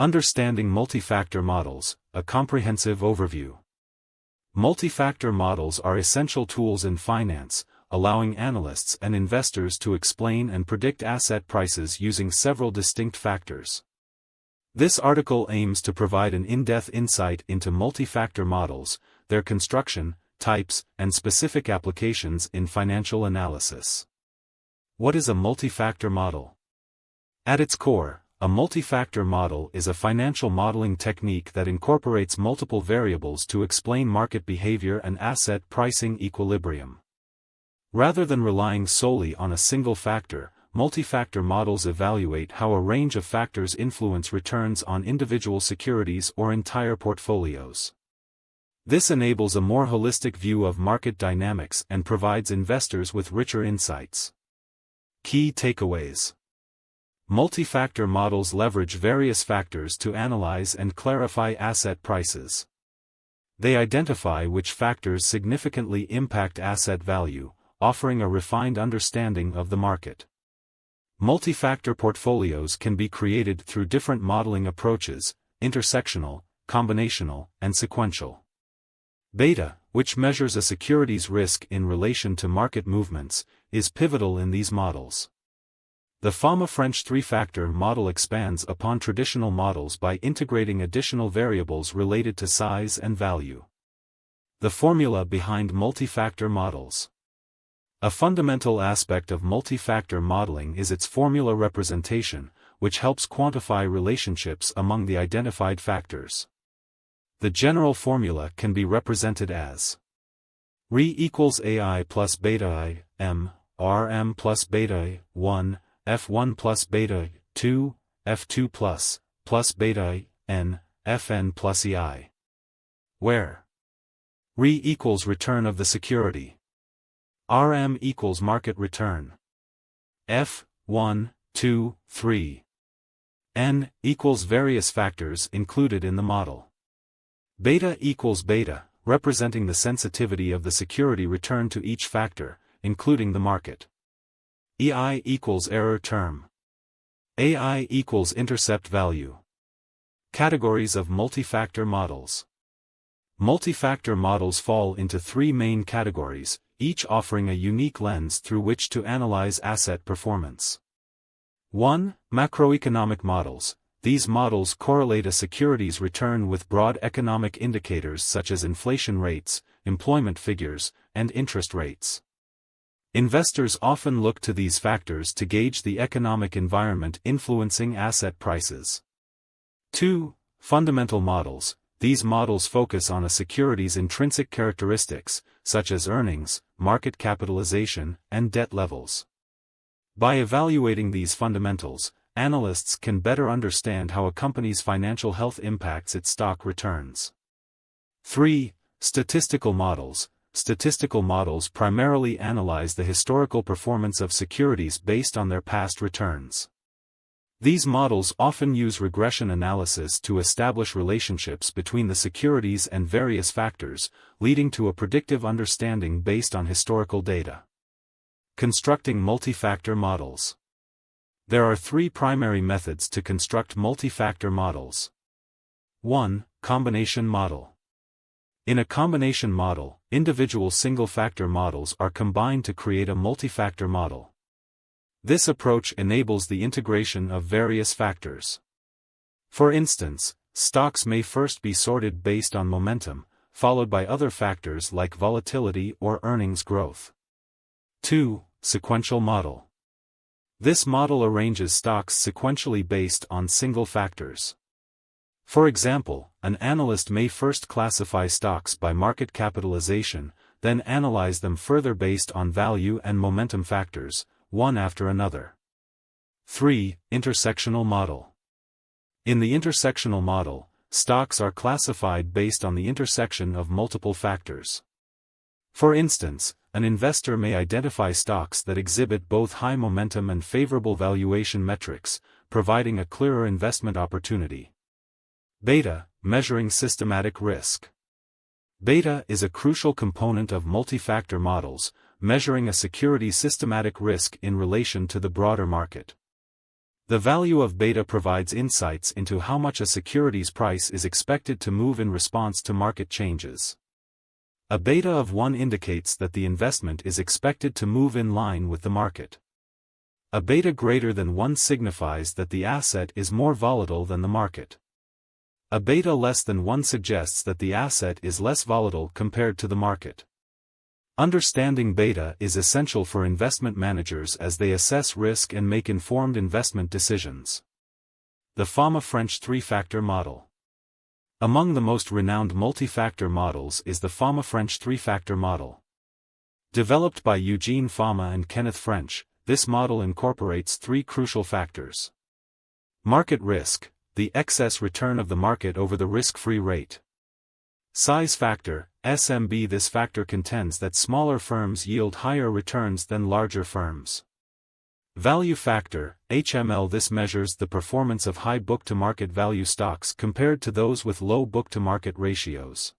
Understanding multi-factor models, a comprehensive overview. Multi-factor models are essential tools in finance, allowing analysts and investors to explain and predict asset prices using several distinct factors. This article aims to provide an in-depth insight into multi-factor models, their construction, types, and specific applications in financial analysis. What is a multi-factor model? At its core, a multi-factor model is a financial modeling technique that incorporates multiple variables to explain market behavior and asset pricing equilibrium. Rather than relying solely on a single factor, multi-factor models evaluate how a range of factors influence returns on individual securities or entire portfolios. This enables a more holistic view of market dynamics and provides investors with richer insights. Key takeaways. Multi-factor models leverage various factors to analyze and clarify asset prices. They identify which factors significantly impact asset value, offering a refined understanding of the market. Multi-factor portfolios can be created through different modeling approaches: intersectional, combinational, and sequential. Beta, which measures a security's risk in relation to market movements, is pivotal in these models. The Fama-French three-factor model expands upon traditional models by integrating additional variables related to size and value. The formula behind multi-factor models. A fundamental aspect of multi-factor modeling is its formula representation, which helps quantify relationships among the identified factors. The general formula can be represented as R equals AI plus beta I, M, Rm plus beta I, 1, F1 plus beta I, 2, F2 plus beta I, N, Fn plus EI. Where R equals return of the security. Rm equals market return. F, 1, 2, 3. N equals various factors included in the model. Beta equals beta, representing the sensitivity of the security return to each factor, including the market. EI equals error term. AI equals intercept value. Categories of multi-factor models. Multi-factor models fall into three main categories, each offering a unique lens through which to analyze asset performance. 1. Macroeconomic models. These models correlate a security's return with broad economic indicators such as inflation rates, employment figures, and interest rates. Investors often look to these factors to gauge the economic environment influencing asset prices. 2. Fundamental models. These models focus on a security's intrinsic characteristics, such as earnings, market capitalization, and debt levels. By evaluating these fundamentals, analysts can better understand how a company's financial health impacts its stock returns. 3. Statistical models. Statistical models primarily analyze the historical performance of securities based on their past returns. These models often use regression analysis to establish relationships between the securities and various factors, leading to a predictive understanding based on historical data. Constructing multi-factor models. There are three primary methods to construct multi-factor models. 1. Combination model. In a combination model, individual single-factor models are combined to create a multi-factor model. This approach enables the integration of various factors. For instance, stocks may first be sorted based on momentum, followed by other factors like volatility or earnings growth. 2. Sequential model. This model arranges stocks sequentially based on single factors. For example, an analyst may first classify stocks by market capitalization, then analyze them further based on value and momentum factors, one after another. 3. Intersectional model. In the intersectional model, stocks are classified based on the intersection of multiple factors. For instance, an investor may identify stocks that exhibit both high momentum and favorable valuation metrics, providing a clearer investment opportunity. Beta, measuring systematic risk. Beta is a crucial component of multi-factor models, measuring a security's systematic risk in relation to the broader market. The value of beta provides insights into how much a security's price is expected to move in response to market changes. A beta of 1 indicates that the investment is expected to move in line with the market. A beta greater than 1 signifies that the asset is more volatile than the market. A beta less than 1 suggests that the asset is less volatile compared to the market. Understanding beta is essential for investment managers as they assess risk and make informed investment decisions. The FAMA French three-factor model. Among the most renowned multi-factor models is the FAMA French three-factor model. Developed by Eugene Fama and Kenneth French, this model incorporates 3 crucial factors. Market risk, the excess return of the market over the risk-free rate. Size factor, SMB. This factor contends that smaller firms yield higher returns than larger firms. Value factor, HML. This measures the performance of high book-to-market value stocks compared to those with low book-to-market ratios.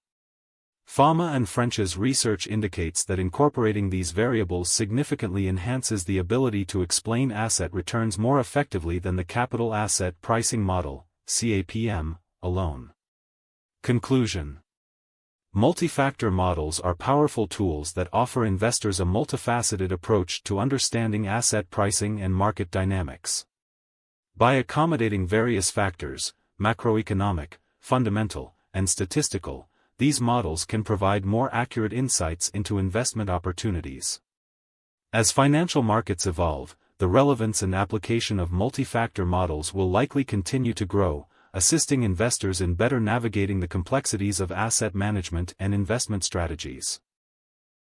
Fama and French's research indicates that incorporating these variables significantly enhances the ability to explain asset returns more effectively than the capital asset pricing model, CAPM, alone. Conclusion. Multi-factor models are powerful tools that offer investors a multifaceted approach to understanding asset pricing and market dynamics. By accommodating various factors, macroeconomic, fundamental, and statistical, these models can provide more accurate insights into investment opportunities. As financial markets evolve, the relevance and application of multi-factor models will likely continue to grow, assisting investors in better navigating the complexities of asset management and investment strategies.